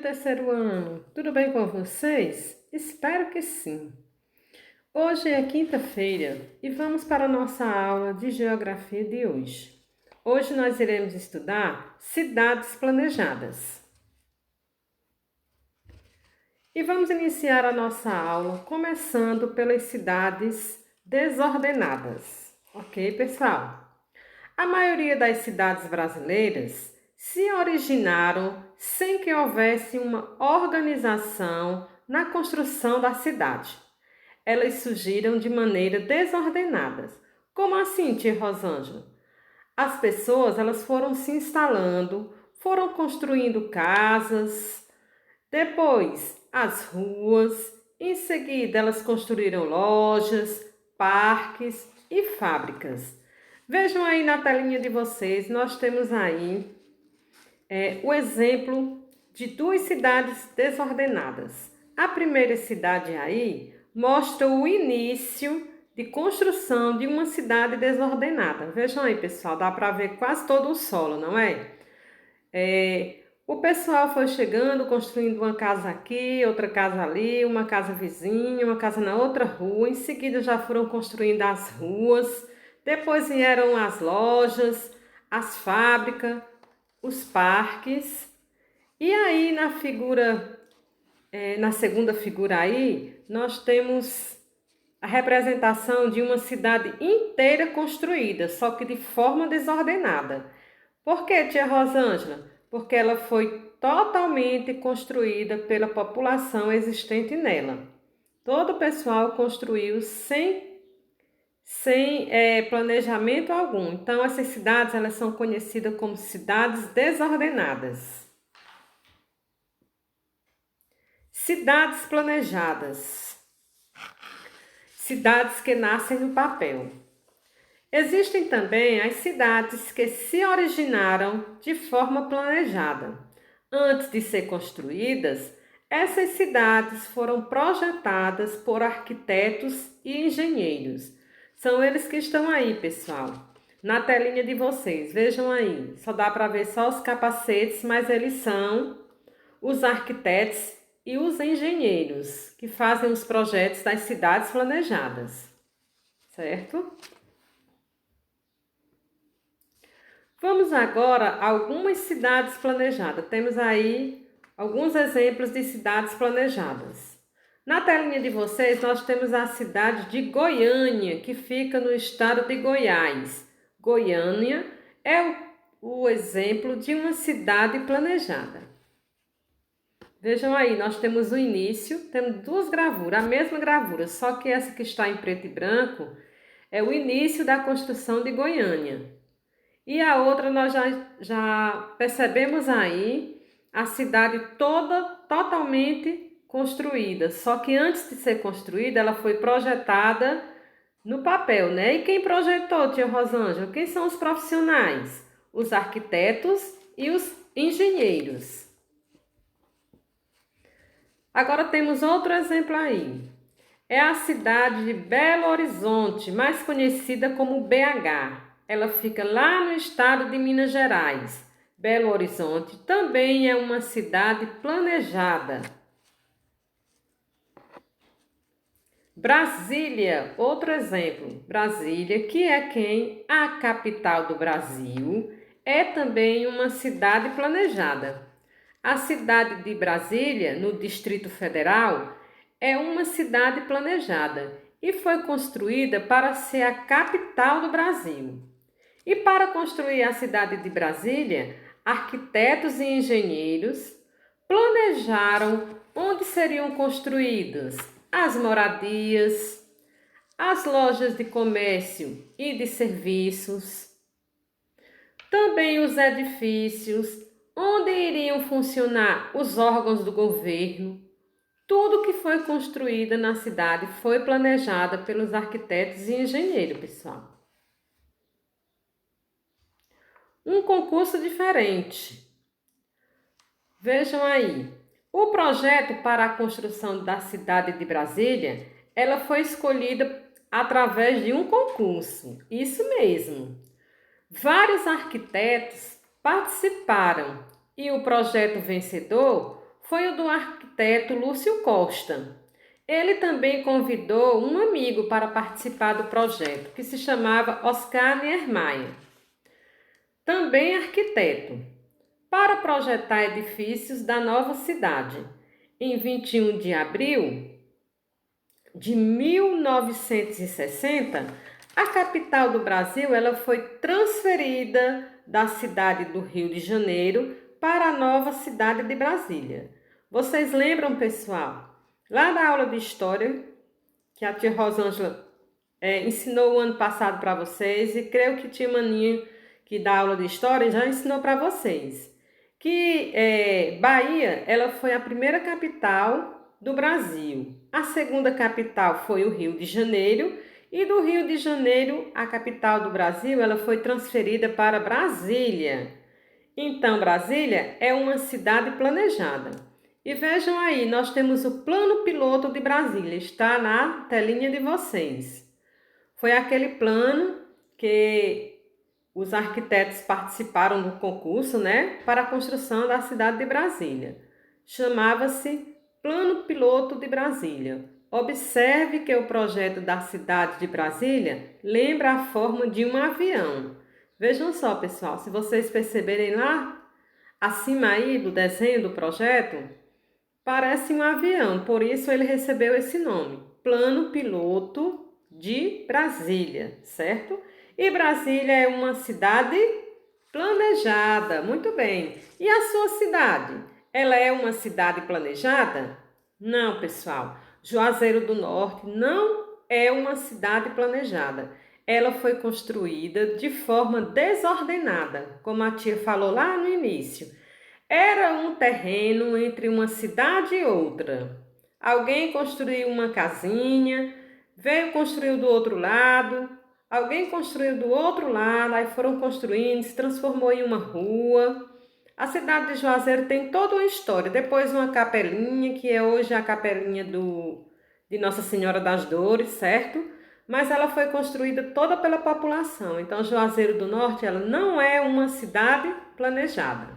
terceiro ano, tudo bem com vocês? Espero que sim. Hoje é quinta-feira e vamos para a nossa aula de geografia de hoje. Hoje nós iremos estudar cidades planejadas. E vamos iniciar a nossa aula começando pelas cidades desordenadas. Ok, pessoal? A maioria das cidades brasileiras se originaram sem que houvesse uma organização na construção da cidade. Elas surgiram de maneira desordenada. Como assim, tia Rosângela? As pessoas elas foram se instalando, foram construindo casas, depois as ruas, em seguida elas construíram lojas, parques e fábricas. Vejam aí na telinha de vocês, nós temos aí o exemplo de duas cidades desordenadas. A primeira cidade aí mostra o início de construção de uma cidade desordenada. Vejam aí, pessoal, dá para ver quase todo o solo, não é? O pessoal foi chegando, construindo uma casa aqui, outra casa ali, uma casa vizinha, uma casa na outra rua. Em seguida já foram construindo as ruas, depois vieram as lojas, as fábricas, os parques. E aí na segunda figura aí, nós temos a representação de uma cidade inteira construída, só que de forma desordenada. Por que, tia Rosângela? Porque ela foi totalmente construída pela população existente nela. Todo o pessoal construiu sem planejamento algum. Então, essas cidades elas são conhecidas como cidades desordenadas. Cidades planejadas. Cidades que nascem no papel. Existem também as cidades que se originaram de forma planejada. Antes de ser construídas, essas cidades foram projetadas por arquitetos e engenheiros. São eles que estão aí, pessoal, na telinha de vocês. Vejam aí, só dá para ver só os capacetes, mas eles são os arquitetos e os engenheiros que fazem os projetos das cidades planejadas, certo? Vamos agora a algumas cidades planejadas. Temos aí alguns exemplos de cidades planejadas. Na telinha de vocês, nós temos a cidade de Goiânia, que fica no estado de Goiás. Goiânia é o exemplo de uma cidade planejada. Vejam aí, nós temos o início, temos duas gravuras, a mesma gravura, só que essa que está em preto e branco é o início da construção de Goiânia. E a outra nós já percebemos aí a cidade toda totalmente construída. Só que antes de ser construída, ela foi projetada no papel, né? E quem projetou, tia Rosângela? Quem são os profissionais? Os arquitetos e os engenheiros. Agora temos outro exemplo aí. É a cidade de Belo Horizonte, mais conhecida como BH. Ela fica lá no estado de Minas Gerais. Belo Horizonte também é uma cidade planejada. Brasília, outro exemplo. Brasília, que é a capital do Brasil, é também uma cidade planejada. A cidade de Brasília, no Distrito Federal, é uma cidade planejada e foi construída para ser a capital do Brasil. E para construir a cidade de Brasília, arquitetos e engenheiros planejaram onde seriam construídas as moradias, as lojas de comércio e de serviços, também os edifícios, onde iriam funcionar os órgãos do governo. Tudo que foi construído na cidade foi planejado pelos arquitetos e engenheiros, pessoal. Um concurso diferente. Vejam aí. O projeto para a construção da cidade de Brasília, ela foi escolhida através de um concurso. Isso mesmo. Vários arquitetos participaram e o projeto vencedor foi o do arquiteto Lúcio Costa. Ele também convidou um amigo para participar do projeto, que se chamava Oscar Niemeyer, também arquiteto, para projetar edifícios da nova cidade. Em 21 de abril de 1960, a capital do Brasil ela foi transferida da cidade do Rio de Janeiro para a nova cidade de Brasília. Vocês lembram, pessoal, lá na aula de História, que a tia Rosângela ensinou o ano passado para vocês, e creio que tia Maninha, que dá aula de História, já ensinou para vocês, que Bahia ela foi a primeira capital do Brasil. A segunda capital foi o Rio de Janeiro, e do Rio de Janeiro, a capital do Brasil, ela foi transferida para Brasília. Então, Brasília é uma cidade planejada. E vejam aí, nós temos o plano piloto de Brasília, está na telinha de vocês. Foi aquele plano que os arquitetos participaram do concurso, né, para a construção da cidade de Brasília. Chamava-se Plano Piloto de Brasília. Observe que o projeto da cidade de Brasília lembra a forma de um avião. Vejam só, pessoal, se vocês perceberem lá, acima aí do desenho do projeto, parece um avião, por isso ele recebeu esse nome, Plano Piloto de Brasília, certo? E Brasília é uma cidade planejada, muito bem. E a sua cidade? Ela é uma cidade planejada? Não, pessoal. Juazeiro do Norte não é uma cidade planejada. Ela foi construída de forma desordenada, como a tia falou lá no início. Era um terreno entre uma cidade e outra. Alguém construiu uma casinha, veio construiu do outro lado, alguém construiu do outro lado, aí foram construindo, se transformou em uma rua. A cidade de Juazeiro tem toda uma história. Depois uma capelinha, que é hoje a capelinha de Nossa Senhora das Dores, certo? Mas ela foi construída toda pela população. Então, Juazeiro do Norte, ela não é uma cidade planejada.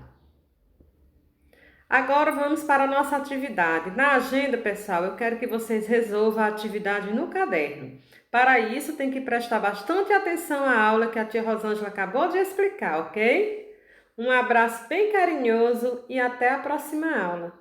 Agora vamos para a nossa atividade. Na agenda, pessoal, eu quero que vocês resolvam a atividade no caderno. Para isso, tem que prestar bastante atenção à aula que a tia Rosângela acabou de explicar, ok? Um abraço bem carinhoso e até a próxima aula.